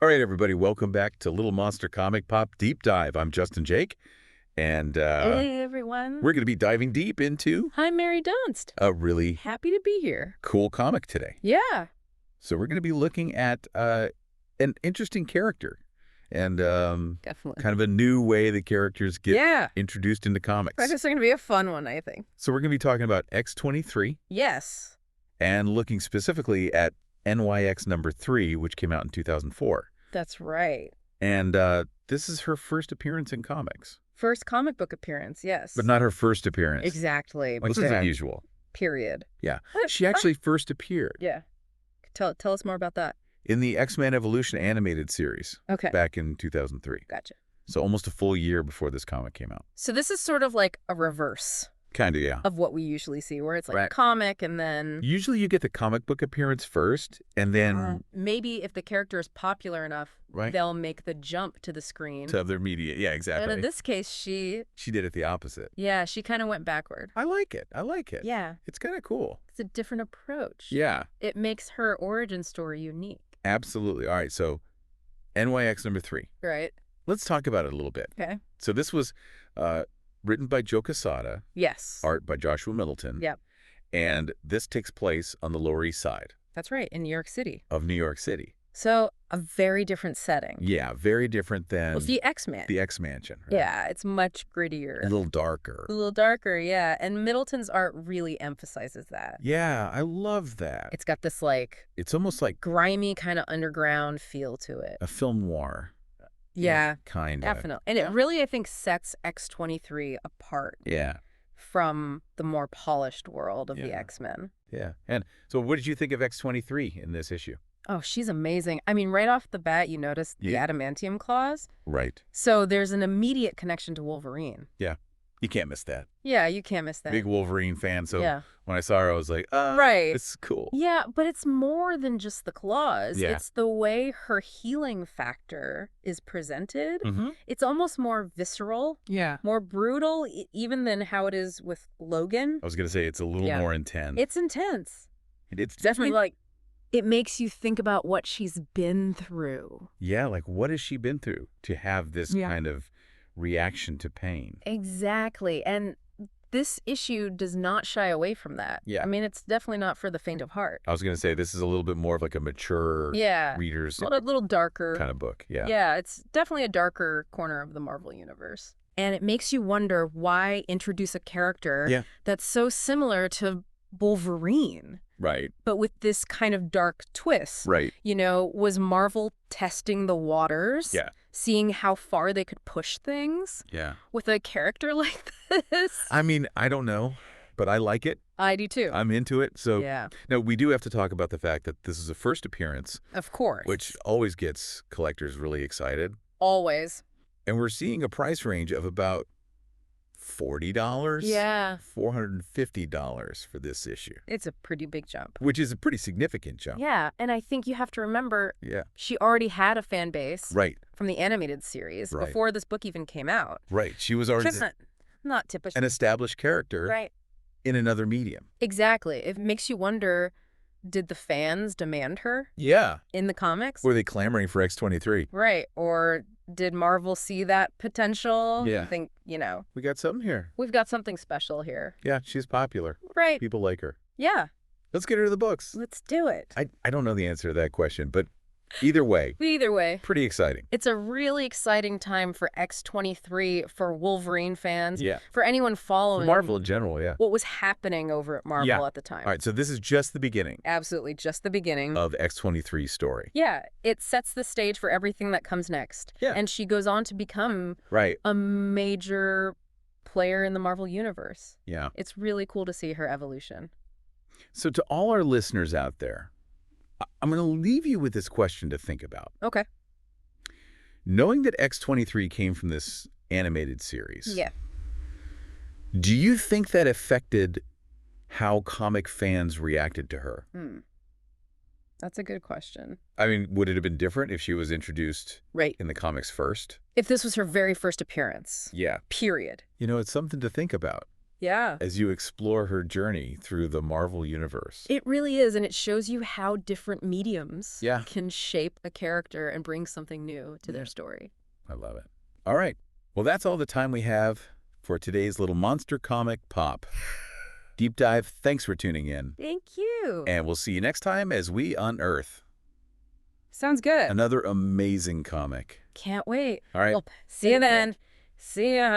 All right, everybody, welcome back to Little Monster Comic Pop Deep Dive. I'm Justin Jake, and Hey, everyone. we're going to be diving deep into Hi, Mary Dunst. a really Happy to be here. cool comic today. Yeah, So we're going to be looking at an interesting character and definitely. kind of a new way the characters get introduced into comics. This is going to be a fun one, I think. So we're going to be talking about X-23 Yes. and looking specifically at NYX number 3, which came out in 2004. That's right. And this is her first appearance in comics. First comic book appearance, yes. But not her first appearance. Exactly. Which is unusual. Period. Yeah. She actually first appeared. Yeah. Tell us more about that. In the X-Men Evolution animated series. Okay. Back in 2003. Gotcha. So almost a full year before this comic came out. So this is sort of like a reverse Kind of, yeah. of what we usually see, where it's like Right. a comic and then... Usually you get the comic book appearance first, and then... maybe if the character is popular enough, Right. they'll make the jump to the screen. To other media. Yeah, exactly. And in this case, she did it the opposite. kind of went backward. I like it. I like it. Yeah. It's kind of cool. It's a different approach. Yeah. It makes her origin story unique. Absolutely. All right, so NYX number 3. Right. Let's talk about it a little bit. Okay. So this was written by Joe Quesada, Yes. art by Joshua Middleton. Yep. And this takes place on the Lower East Side That's right, in New York City. of New York City. So a very different setting. Yeah, very different than Well, the X-Men. the X-Mansion. Right? Yeah, it's much grittier. A little darker. A little darker, yeah. And Middleton's art really emphasizes that. Yeah, I love that. It's got this like It's almost like grimy kind of underground feel to it. a film noir. Yeah, Kind of. definitely. And it really, I think, sets X-23 apart Yeah, from the more polished world of the Yeah. X-Men. yeah. And so what did you think of X-23 in this issue? Oh, she's amazing. I mean, right off the bat, you notice the Yeah. adamantium claws. Right. So there's an immediate connection to Wolverine. Yeah, you can't miss that. Yeah, you can't miss that. Big Wolverine fan, so yeah. when I saw her, I was like, Right. it's cool. Yeah, but it's more than just the claws. Yeah. It's the way her healing factor is presented. Mm-hmm. It's almost more visceral, Yeah. more brutal, even than how it is with Logan. I was going to say it's a little Yeah. more intense. It's intense. It's Definitely like, it makes you think about what she's been through. Yeah, like what has she been through to have this Yeah. kind of reaction to pain? Exactly. And this issue does not shy away from that. Yeah. I mean, it's definitely not for the faint of heart. I was going to say this is a little bit more of like a mature Yeah. reader's A little darker. kind of book. Yeah. Yeah, it's definitely a darker corner of the Marvel Universe. And it makes you wonder why introduce a character Yeah. that's so similar to Wolverine, Right. but with this kind of dark twist. Right. You know, was Marvel testing the waters? Yeah. Seeing how far they could push things Yeah. with a character like this? I mean, I don't know, but I like it. I do too. I'm into it. So Yeah, now we do have to talk about the fact that this is a first appearance, of course. which always gets collectors really excited. Always. And we're seeing a price range of about $40, Yeah, $450 for this issue, it's a pretty big jump. which is a pretty significant jump. Yeah, and I think you have to remember Yeah. she already had a fan base Right. from the animated series Right. before this book even came out. Right. She was already Just not typical. an established character Right. in another medium. Exactly. It makes you wonder, did the fans demand her Yeah. in the comics? Were they clamoring for X-23? Right. Or did Marvel see that potential? Yeah. Think, We got something here. we've got something special here. Yeah, she's popular. Right. People like her. Yeah. Let's get her to the books. Let's do it. I don't know the answer to that question, but either way, Either way, pretty exciting. it's a really exciting time for X-23, for Wolverine fans, Yeah. for anyone following Marvel in general, yeah. what was happening over at Marvel Yeah. at the time. All right, so this is just the beginning Absolutely, just the beginning. of X-23's story. Yeah, it sets the stage for everything that comes next. Yeah. And she goes on to become Right. a major player in the Marvel Universe. Yeah. It's really cool to see her evolution. So to all our listeners out there, I'm going to leave you with this question to think about. Okay. Knowing that X-23 came from this animated series, Yeah. do you think that affected how comic fans reacted to her? That's a good question. I mean, would it have been different if she was introduced Right. in the comics first? If this was her very first appearance. Yeah. Period. You know, it's something to think about. Yeah. as you explore her journey through the Marvel Universe. It really is, and it shows you how different mediums Yeah. can shape a character and bring something new to their story. I love it. All right. Well, that's all the time we have for today's little monster comic pop. Deep dive, thanks for tuning in. Thank you. And we'll see you next time as we unearth Sounds good. another amazing comic. Can't wait. All right. Well, see you then. See ya.